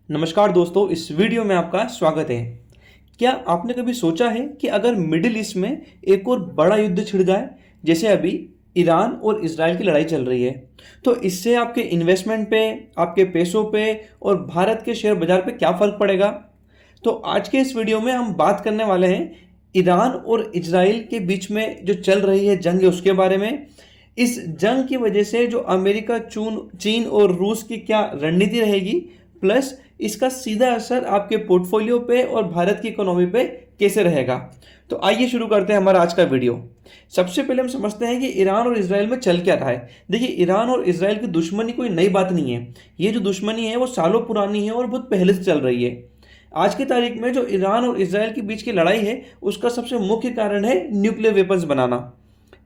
नमस्कार दोस्तों, इस वीडियो में आपका स्वागत है। क्या आपने कभी सोचा है कि अगर मिडिल ईस्ट में एक और बड़ा युद्ध छिड़ जाए, जैसे अभी ईरान और इजराइल की लड़ाई चल रही है, तो इससे आपके इन्वेस्टमेंट पे, आपके पैसों पे और भारत के शेयर बाजार पे क्या फ़र्क पड़ेगा? तो आज के इस वीडियो में हम बात करने वाले हैं ईरान और इजराइल के बीच में जो चल रही है जंग है उसके बारे में। इस जंग की वजह से जो अमेरिका, चीन और रूस की क्या रणनीति रहेगी, प्लस इसका सीधा असर आपके पोर्टफोलियो पे और भारत की इकोनॉमी पे कैसे रहेगा। तो आइए शुरू करते हैं हमारा आज का वीडियो। सबसे पहले हम समझते हैं कि ईरान और इजराइल में चल क्या रहा है। देखिए, ईरान और इजराइल की दुश्मनी कोई नई बात नहीं है। ये जो दुश्मनी है वो सालों पुरानी है और बहुत पहले से चल रही है। आज की तारीख में जो ईरान और इजराइल के बीच की लड़ाई है उसका सबसे मुख्य कारण है न्यूक्लियर वेपन्स बनाना।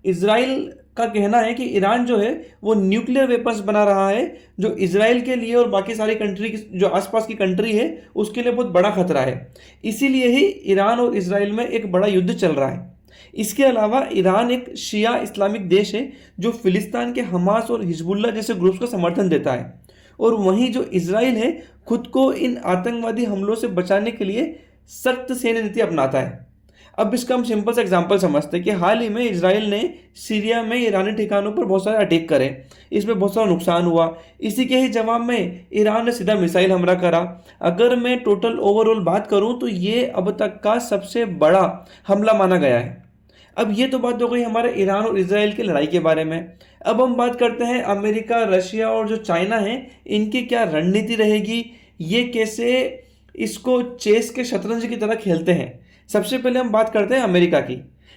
इजराइल का कहना है कि ईरान जो है वो न्यूक्लियर वेपन्स बना रहा है, जो इजराइल के लिए और बाकी सारी कंट्री जो आसपास की कंट्री है उसके लिए बहुत बड़ा खतरा है। इसीलिए ही ईरान और इजराइल में एक बड़ा युद्ध चल रहा है। इसके अलावा ईरान एक शिया इस्लामिक देश है जो फिलिस्तीन के हमास और हिजबुल्लाह जैसे ग्रुप्स को समर्थन देता है, और वहीं जो इजराइल है खुद को इन आतंकवादी हमलों से बचाने के लिए सख्त सैन्य नीति अपनाता है। अब इसका हम सिंपल सा एग्जांपल समझते हैं कि हाल ही में इजराइल ने सीरिया में ईरानी ठिकानों पर बहुत सारे अटैक करे, इसमें बहुत सारा नुकसान हुआ। इसी के ही जवाब में ईरान ने सीधा मिसाइल हमला करा। अगर मैं टोटल ओवरऑल बात करूं तो ये अब तक का सबसे बड़ा हमला माना गया है। अब ये तो बात हो गई हमारे ईरान और इजराइल की लड़ाई के बारे में। अब हम बात करते हैं अमेरिका, रशिया और जो चाइना है, इनकी क्या रणनीति रहेगी, ये कैसे इसको चेस के शतरंज की तरह खेलते हैं। सबसे पहले हम बात करते हैं अमेरिका की।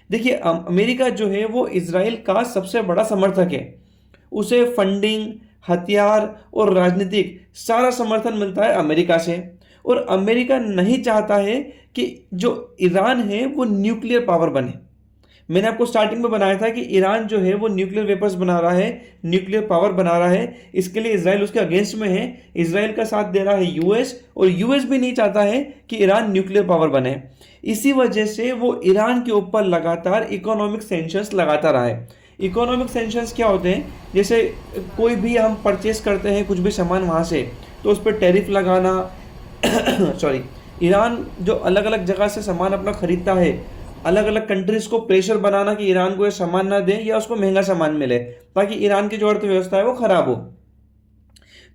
देखिए, अमेरिका जो है वो इजराइल का सबसे बड़ा समर्थक है। उसे फंडिंग, हथियार और राजनीतिक सारा समर्थन मिलता है अमेरिका से। और अमेरिका नहीं चाहता है कि जो ईरान है वो न्यूक्लियर पावर बने। मैंने आपको स्टार्टिंग में बनाया था कि ईरान जो है वो न्यूक्लियर वेपन्स बना रहा है, न्यूक्लियर पावर बना रहा है। इसके लिए इजराइल उसके अगेंस्ट में है। इजराइल का साथ दे रहा है यूएस, और यूएस भी नहीं चाहता है कि ईरान न्यूक्लियर पावर बने। इसी वजह से वो ईरान के ऊपर लगातार इकोनॉमिक सैंक्शंस लगाता रहा है। इकोनॉमिक सैंक्शंस क्या होते हैं? जैसे कोई भी हम परचेस करते हैं कुछ भी सामान वहाँ से, तो उस पर टैरिफ लगाना सॉरी, ईरान जो अलग अलग जगह से सामान अपना खरीदता है, अलग अलग कंट्रीज को प्रेशर बनाना कि ईरान को ये सामान ना दें या उसको महंगा सामान मिले, ताकि ईरान की जो अर्थव्यवस्था है वो खराब हो।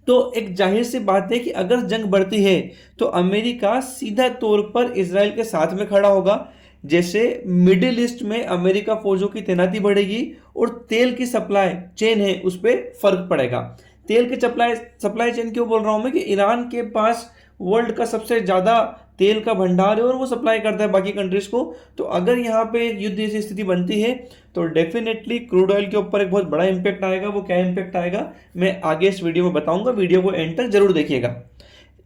तो एक जाहिर सी बात है कि अगर जंग बढ़ती है तो अमेरिका सीधा तौर पर इजराइल के साथ में खड़ा होगा। जैसे मिडिल ईस्ट में अमेरिका फौजों की तैनाती बढ़ेगी और तेल की सप्लाई चेन है उस पर फर्क पड़ेगा। तेल के सप्लाई चेन क्यों बोल रहा हूं मैं कि ईरान के पास वर्ल्ड का सबसे ज़्यादा तेल का भंडार है और वो सप्लाई करता है बाकी कंट्रीज को। तो अगर यहाँ पे एक युद्ध जैसी स्थिति बनती है तो डेफिनेटली क्रूड ऑयल के ऊपर एक बहुत बड़ा इंपैक्ट आएगा। वो क्या इंपैक्ट आएगा मैं आगे इस वीडियो में बताऊंगा, वीडियो को एंड तक जरूर देखिएगा।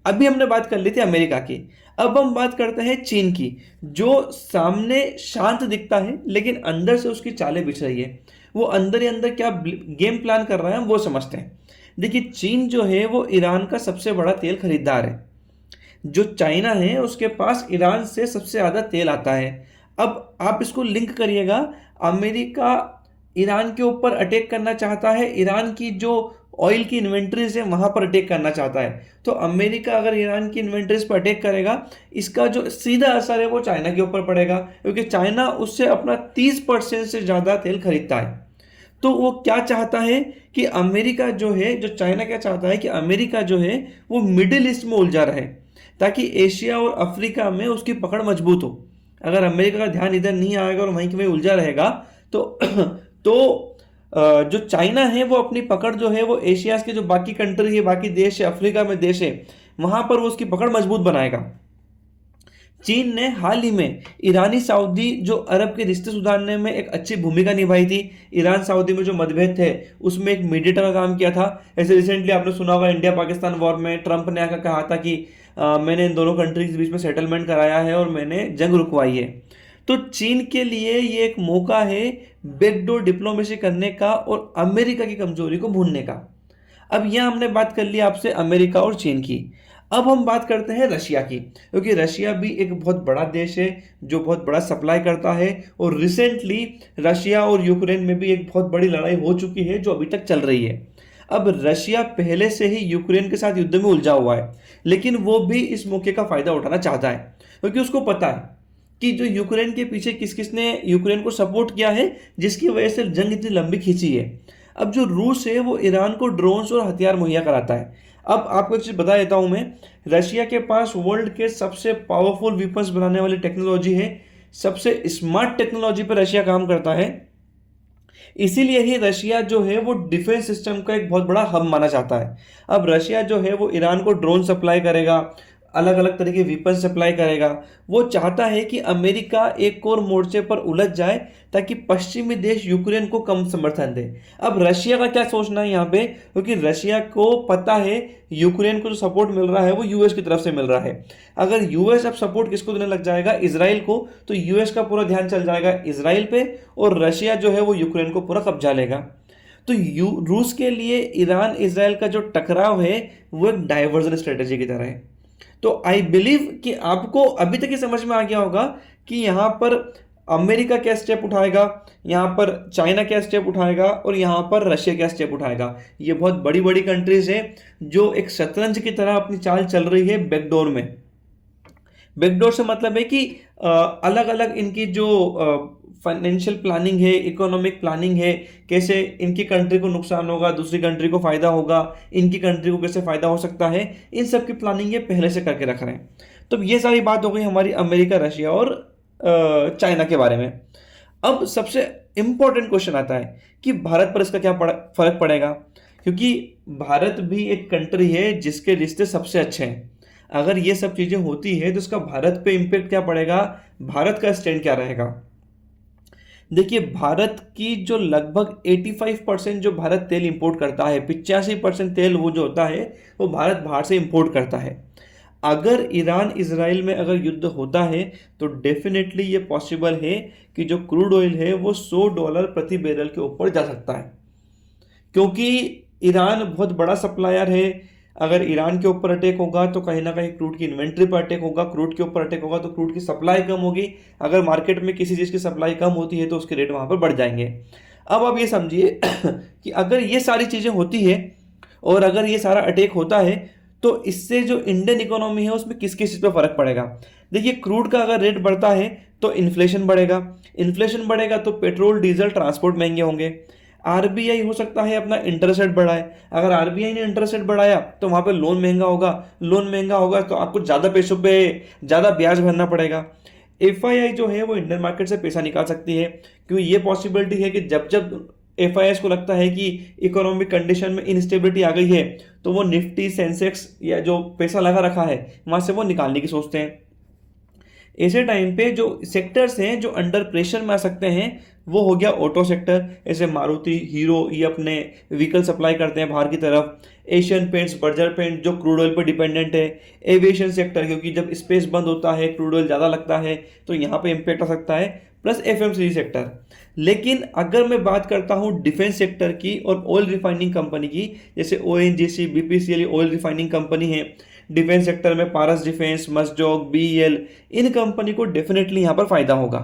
अभी हमने बात कर ली थी अमेरिका की, अब हम बात करते हैं चीन की, जो सामने शांत दिखता है लेकिन अंदर से उसकी चालें बिछ रही है। वो अंदर ही अंदर क्या गेम प्लान कर रहा है वो समझते हैं। देखिए, चीन जो है वो ईरान का सबसे बड़ा तेल खरीदार है। जो चाइना है उसके पास ईरान से सबसे ज़्यादा तेल आता है। अब आप इसको लिंक करिएगा, अमेरिका ईरान के ऊपर अटैक करना चाहता है, ईरान की जो ऑयल की इन्वेंट्रीज है वहाँ पर अटैक करना चाहता है। तो अमेरिका अगर ईरान की इन्वेंट्रीज पर अटैक करेगा, इसका जो सीधा असर है वो चाइना के ऊपर पड़ेगा, क्योंकि चाइना उससे अपना 30% से ज़्यादा तेल खरीदता है। तो वो क्या चाहता है कि अमेरिका जो है, जो चाइना क्या चाहता है कि अमेरिका जो है वो मिडिल ईस्ट में उलझा रहे, ताकि एशिया और अफ्रीका में उसकी पकड़ मजबूत हो। अगर अमेरिका का ध्यान इधर नहीं आएगा और वहीं के वहीं उलझा रहेगा तो जो चाइना है वो अपनी पकड़ जो है वो एशिया के जो बाकी कंट्री है, बाकी देश है, अफ्रीका में देश है, वहां पर वो उसकी पकड़ मजबूत बनाएगा। चीन ने हाल ही में ईरानी सऊदी जो अरब के रिश्ते सुधारने में एक अच्छी भूमिका निभाई थी। ईरान सऊदी में जो मतभेद थे उसमें एक मीडिएटर का काम किया था। ऐसे रिसेंटली आपने सुना होगा इंडिया पाकिस्तान वॉर में ट्रंप ने आकर कहा था कि मैंने इन दोनों कंट्रीज के बीच में सेटलमेंट कराया है और मैंने जंग रुकवाई है। तो चीन के लिए ये एक मौका है बैकडोर डिप्लोमेसी करने का और अमेरिका की कमजोरी को भूनने का। अब यह हमने बात कर ली आपसे अमेरिका और चीन की। अब हम बात करते हैं रशिया की, क्योंकि रशिया भी एक बहुत बड़ा देश है जो बहुत बड़ा सप्लाई करता है, और रिसेंटली रशिया और यूक्रेन में भी एक बहुत बड़ी लड़ाई हो चुकी है जो अभी तक चल रही है। अब रशिया पहले से ही यूक्रेन के साथ युद्ध में उलझा हुआ है, लेकिन वो भी इस मौके का फायदा उठाना चाहता है, क्योंकि उसको पता है कि जो यूक्रेन के पीछे किस किस ने यूक्रेन को सपोर्ट किया है, जिसकी वजह से जंग इतनी लंबी खींची है। अब जो रूस है वो ईरान को ड्रोन्स और हथियार मुहैया कराता है। अब आपको एक चीज बता देता हूं मैं, रशिया के पास वर्ल्ड के सबसे पावरफुल वेपन्स बनाने वाली टेक्नोलॉजी है, सबसे स्मार्ट टेक्नोलॉजी पर रशिया काम करता है। इसीलिए ही रशिया जो है वो डिफेंस सिस्टम का एक बहुत बड़ा हब माना जाता है। अब रशिया जो है वो ईरान को ड्रोन सप्लाई करेगा, अलग अलग तरह के वेपन सप्लाई करेगा। वो चाहता है कि अमेरिका एक और मोर्चे पर उलझ जाए ताकि पश्चिमी देश यूक्रेन को कम समर्थन दे। अब रशिया का क्या सोचना है यहाँ पे, क्योंकि रशिया को पता है यूक्रेन को जो सपोर्ट मिल रहा है वो यूएस की तरफ से मिल रहा है। अगर यूएस अब सपोर्ट किसको देने लग जाएगा, इसराइल को, तो यूएस का पूरा ध्यान चल जाएगा इसराइल पे और रशिया जो है वो यूक्रेन को पूरा कब्जा लेगा। तो रूस के लिए ईरान इसराइल का जो टकराव है वो एक डाइवर्जन स्ट्रेटेजी की तरह है। तो आई बिलीव कि आपको अभी तक ये समझ में आ गया होगा कि यहां पर अमेरिका क्या स्टेप उठाएगा, यहां पर चाइना क्या स्टेप उठाएगा और यहां पर रशिया क्या स्टेप उठाएगा। ये बहुत बड़ी बड़ी कंट्रीज है जो एक शतरंज की तरह अपनी चाल चल रही है बैकडोर में। बैकडोर से मतलब है कि अलग अलग इनकी जो फाइनेंशियल प्लानिंग है, इकोनॉमिक प्लानिंग है, कैसे इनकी कंट्री को नुकसान होगा, दूसरी कंट्री को फायदा होगा, इनकी कंट्री को कैसे फायदा हो सकता है, इन सब की प्लानिंग ये पहले से करके रख रहे हैं। तो ये सारी बात हो गई हमारी अमेरिका, रशिया और चाइना के बारे में। अब सबसे इंपॉर्टेंट क्वेश्चन आता है कि भारत पर इसका क्या फर्क पड़ेगा, क्योंकि भारत भी एक कंट्री है जिसके रिश्ते सबसे अच्छे हैं। अगर ये सब चीजें होती है तो इसका भारत पे इंपैक्ट क्या पड़ेगा, भारत का स्टैंड क्या रहेगा। देखिए, भारत की जो लगभग 85% जो भारत तेल इंपोर्ट करता है, 85% तेल वो जो होता है वो भारत बाहर से इंपोर्ट करता है। अगर ईरान इजराइल में अगर युद्ध होता है तो डेफिनेटली ये पॉसिबल है कि जो क्रूड ऑयल है वो $100 प्रति बैरल के ऊपर जा सकता है, क्योंकि ईरान बहुत बड़ा सप्लायर है। अगर ईरान के ऊपर अटैक होगा तो कहीं ना कहीं क्रूड की इन्वेंट्री पर अटैक होगा, क्रूड के ऊपर अटैक होगा तो क्रूड की सप्लाई कम होगी। अगर मार्केट में किसी चीज़ की सप्लाई कम होती है तो उसके रेट वहाँ पर बढ़ जाएंगे। अब आप ये समझिए कि अगर ये सारी चीज़ें होती है और अगर ये सारा अटैक होता है तो इससे जो इंडियन इकोनॉमी है उसमें किस किस चीज़ पर फर्क पड़ेगा। देखिए, क्रूड का अगर रेट बढ़ता है तो इन्फ्लेशन बढ़ेगा, इन्फ्लेशन बढ़ेगा तो पेट्रोल डीजल ट्रांसपोर्ट महंगे होंगे। आरबीआई हो सकता है अपना इंटरेस्ट रेट बढ़ाए, अगर आरबीआई ने इंटरेस्ट रेट बढ़ाया तो वहां पे लोन महंगा होगा, लोन महंगा होगा तो आपको ज़्यादा पैसों पे ज़्यादा ब्याज भरना पड़ेगा। एफआईआई जो है वो इंडियन मार्केट से पैसा निकाल सकती है, क्योंकि ये पॉसिबिलिटी है कि जब जब एफआईआई को लगता है कि इकोनॉमिक कंडीशन में इनस्टेबिलिटी आ गई है तो वो निफ्टी, सेंसेक्स या जो पैसा लगा रखा है वहां से वो निकालने की सोचते हैं। ऐसे टाइम पे जो सेक्टर्स हैं जो अंडर प्रेशर में आ सकते हैं वो हो गया ऑटो सेक्टर, ऐसे मारुति, हीरो, ये अपने व्हीकल सप्लाई करते हैं बाहर की तरफ। एशियन पेंट्स, बर्जर पेंट जो क्रूड ऑयल पर डिपेंडेंट है। एविएशन सेक्टर, क्योंकि जब स्पेस बंद होता है क्रूड ऑयल ज़्यादा लगता है तो यहाँ पे इम्पेक्ट आ सकता है। Plus FMCG sector. लेकिन अगर मैं बात करता हूँ डिफेंस सेक्टर की और ऑयल रिफाइनिंग कंपनी की, जैसे ONGC, BPCL oil refining company है डिफेंस सेक्टर में, पारस डिफेंस, मस्जोग, बीईएल, इन कंपनी को डेफिनेटली यहाँ पर फायदा होगा।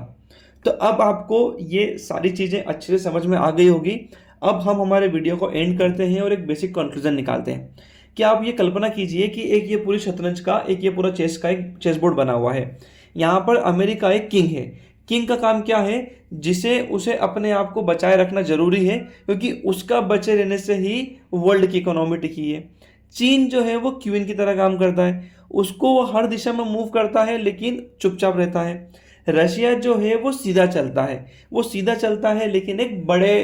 तो अब आपको ये सारी चीज़ें अच्छे से समझ में आ गई होगी। अब हम हमारे वीडियो को एंड करते हैं और एक बेसिक कंक्लूजन निकालते हैं कि आप ये कल्पना कीजिए कि एक ये पूरी शतरंज का, एक ये पूरा चेस का एक चेस बोर्ड बना हुआ है। यहाँ पर अमेरिका एक किंग है। किंग का काम क्या है, जिसे उसे अपने आप को बचाए रखना जरूरी है, क्योंकि उसका बचे रहने से ही वर्ल्ड की इकोनॉमी टिकी है। चीन जो है वो क्वीन की तरह काम करता है, उसको वो हर दिशा में मूव करता है लेकिन चुपचाप रहता है। रशिया जो है वो सीधा चलता है, वो सीधा चलता है लेकिन एक बड़े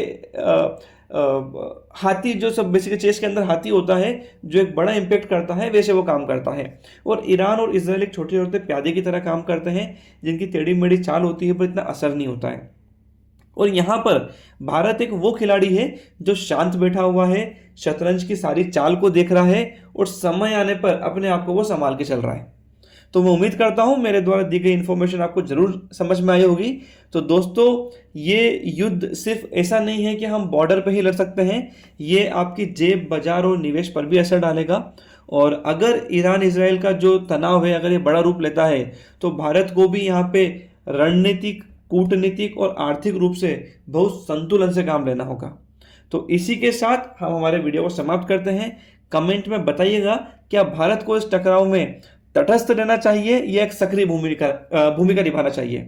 हाथी, जो सब बेसिकली चेस के अंदर हाथी होता है जो एक बड़ा इंपैक्ट करता है, वैसे वो काम करता है। और ईरान और इजराइल एक छोटे छोटे प्यादे की तरह काम करते हैं जिनकी टेढ़ी मेढ़ी चाल होती है पर इतना असर नहीं होता है। और यहाँ पर भारत एक वो खिलाड़ी है जो शांत बैठा हुआ है, शतरंज की सारी चाल को देख रहा है और समय आने पर अपने आप को वो संभाल के चल रहा है। तो मैं उम्मीद करता हूं मेरे द्वारा दी गई इन्फॉर्मेशन आपको जरूर समझ में आई होगी। तो दोस्तों, ये युद्ध सिर्फ ऐसा नहीं है कि हम बॉर्डर पे ही लड़ सकते हैं, ये आपकी जेब, बाजार और निवेश पर भी असर डालेगा। और अगर ईरान इजराइल का जो तनाव है अगर ये बड़ा रूप लेता है तो भारत को भी यहाँ पे रणनीतिक, कूटनीतिक और आर्थिक रूप से बहुत संतुलन से काम लेना होगा। तो इसी के साथ हम हमारे वीडियो को समाप्त करते हैं। कमेंट में बताइएगा क्या भारत को इस टकराव में तटस्थ रहना चाहिए या एक सक्रिय भूमिका निभाना चाहिए।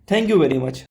Thank you very much.